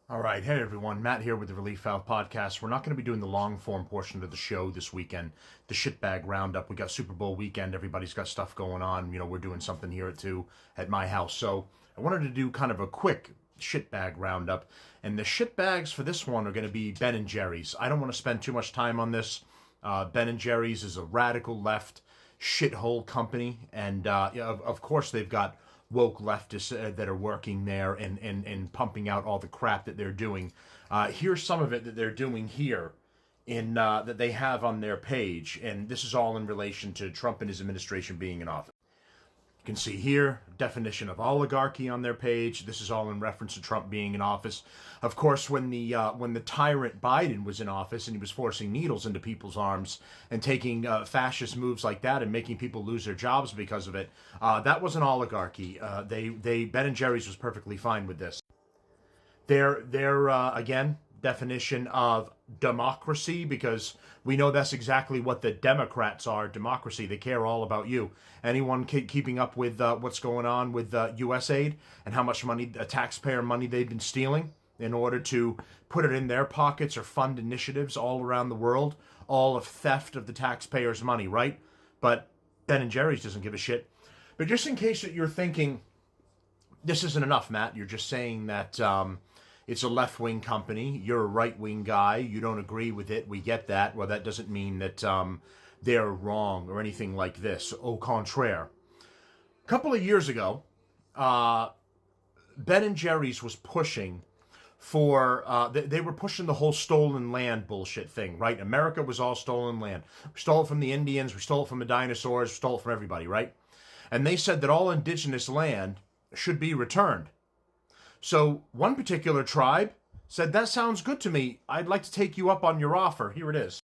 All right. Hey, everyone. Matt here with the Relief Valve Podcast. We're not going to be doing the long form portion of the show this weekend, the shitbag roundup. We got Super Bowl weekend. Everybody's got stuff going on. We're doing something here at my house. So I wanted to do kind of a quick shitbag roundup. And the shitbags for this one are going to be Ben and Jerry's. I don't want to spend too much time on this. Ben and Jerry's is a radical left shithole company. And of course, they've got woke leftists that are working there and pumping out all the crap that they're doing. Here's some of it that they're doing here in that they have on their page, and this is all in relation to Trump and his administration being in office. You can see here, definition of oligarchy on their page. This is all in reference to Trump being in office. Of course, when the tyrant Biden was in office and he was forcing needles into people's arms and taking fascist moves like that and making people lose their jobs because of it, that was an oligarchy. Ben and Jerry's was perfectly fine with this. Their again, definition of democracy, because we know that's exactly what the Democrats are, democracy. They care all about you. Anyone keeping up with what's going on with U.S. aid and how much money, taxpayer money, they've been stealing in order to put it in their pockets or fund initiatives all around the world, all of theft of the taxpayers' money, right? But Ben and Jerry's doesn't give a shit. But just in case that you're thinking, this isn't enough, Matt, you're just saying that it's a left-wing company. You're a right-wing guy. You don't agree with it. We get that. Well, that doesn't mean that they're wrong or anything like this. Au contraire. A couple of years ago, Ben and Jerry's was pushing for, they were pushing the whole stolen land bullshit thing, right? America was all stolen land. We stole it from the Indians. We stole it from the dinosaurs. We stole it from everybody, right? And they said that all indigenous land should be returned. So one particular tribe said, that sounds good to me. I'd like to take you up on your offer. Here it is.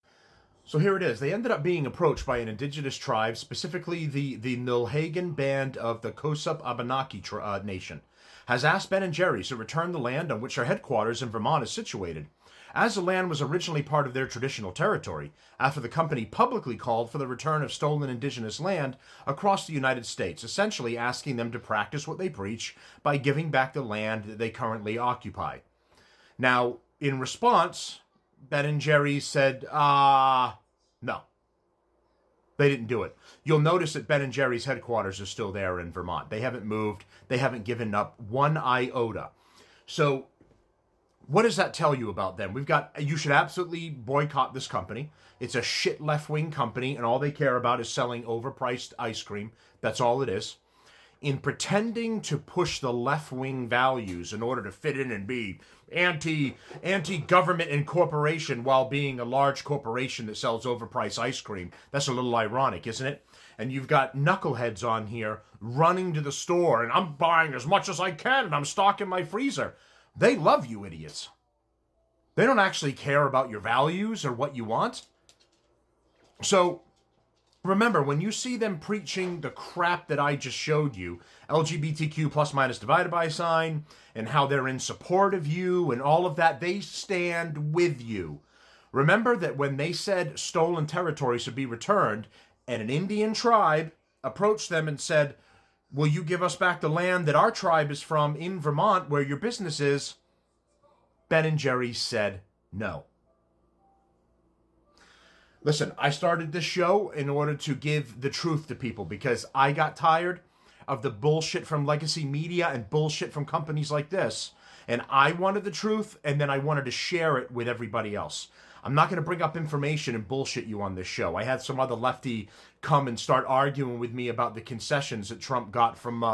So here it is. They ended up being approached by an indigenous tribe, specifically the Nulhagan Band of the Kossup Abenaki Nation, has asked Ben and Jerry's to return the land on which our headquarters in Vermont is situated, as the land was originally part of their traditional territory, after the company publicly called for the return of stolen indigenous land across the United States, essentially asking them to practice what they preach by giving back the land that they currently occupy. Now, in response, Ben and Jerry's said, no. They didn't do it. You'll notice that Ben and Jerry's headquarters are still there in Vermont. They haven't moved. They haven't given up one iota. So what does that tell you about them? You should absolutely boycott this company. It's a shit left-wing company, and all they care about is selling overpriced ice cream. That's all it is. In pretending to push the left-wing values in order to fit in and be anti-government and corporation while being a large corporation that sells overpriced ice cream, that's a little ironic, isn't it? And you've got knuckleheads on here running to the store, and I'm buying as much as I can, and I'm stocking my freezer. They love you idiots. They don't actually care about your values or what you want. So remember, when you see them preaching the crap that I just showed you, LGBTQ plus minus divided by sign, and how they're in support of you and all of that, they stand with you. Remember that when they said stolen territory should be returned, and an Indian tribe approached them and said, will you give us back the land that our tribe is from in Vermont where your business is? Ben and Jerry's said no. Listen, I started this show in order to give the truth to people because I got tired of the bullshit from legacy media and bullshit from companies like this. And I wanted the truth, and then I wanted to share it with everybody else. I'm not going to bring up information and bullshit you on this show. I had some other lefty come and start arguing with me about the concessions that Trump got from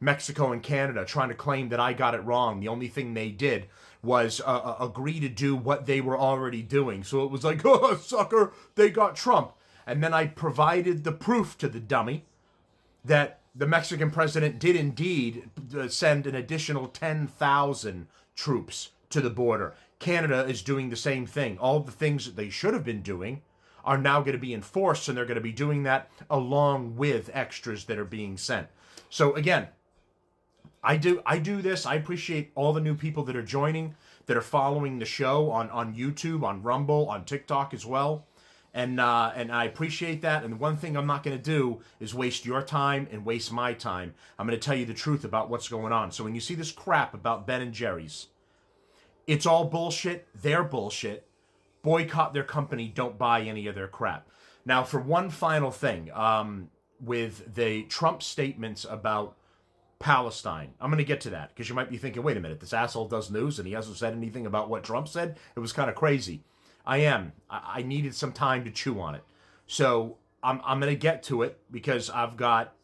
Mexico and Canada, trying to claim that I got it wrong. The only thing they did was agree to do what they were already doing. So it was like, oh, sucker, they got Trump. And then I provided the proof to the dummy that the Mexican president did indeed send an additional 10,000 troops to the border. Canada is doing the same thing. All the things that they should have been doing are now going to be enforced, and they're going to be doing that along with extras that are being sent. So again, I do this. I appreciate all the new people that are joining, that are following the show on YouTube, on Rumble, on TikTok as well. And I appreciate that. And the one thing I'm not going to do is waste your time and waste my time. I'm going to tell you the truth about what's going on. So when you see this crap about Ben and Jerry's, It's all bullshit. They're bullshit. Boycott their company. Don't buy any of their crap. Now, for one final thing, with the Trump statements about Palestine, I'm going to get to that because you might be thinking, wait a minute, this asshole does news and he hasn't said anything about what Trump said? It was kind of crazy. I needed some time to chew on it. So I'm going to get to it because I've got,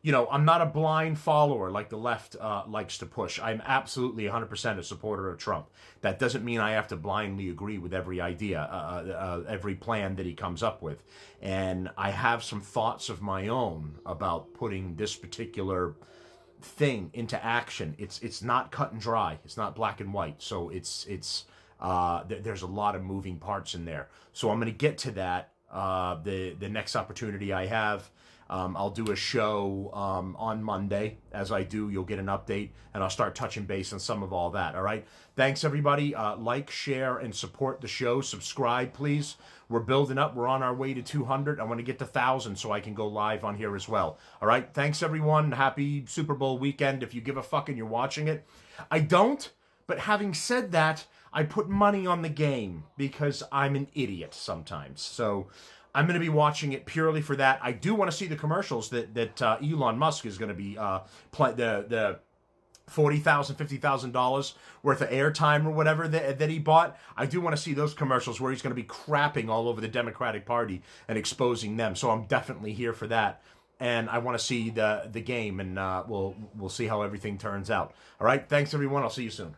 I'm not a blind follower like the left likes to push. I'm absolutely 100% a supporter of Trump. That doesn't mean I have to blindly agree with every idea, every plan that he comes up with. And I have some thoughts of my own about putting this particular thing into action. It's not cut and dry. It's not black and white. So there's a lot of moving parts in there. So I'm going to get to that the next opportunity I have. I'll do a show on Monday. As I do, you'll get an update, and I'll start touching base on some of all that, all right? Thanks, everybody. Like, share, and support the show. Subscribe, please. We're building up. We're on our way to 200. I want to get to 1,000 so I can go live on here as well. All right? Thanks, everyone. Happy Super Bowl weekend. If you give a fuck and you're watching it. I don't, but having said that, I put money on the game because I'm an idiot sometimes. So I'm going to be watching it purely for that. I do want to see the commercials that Elon Musk is going to be the $40,000, $50,000 worth of airtime or whatever that he bought. I do want to see those commercials where he's going to be crapping all over the Democratic Party and exposing them. So I'm definitely here for that. And I want to see the game, and we'll see how everything turns out. All right, thanks everyone. I'll see you soon.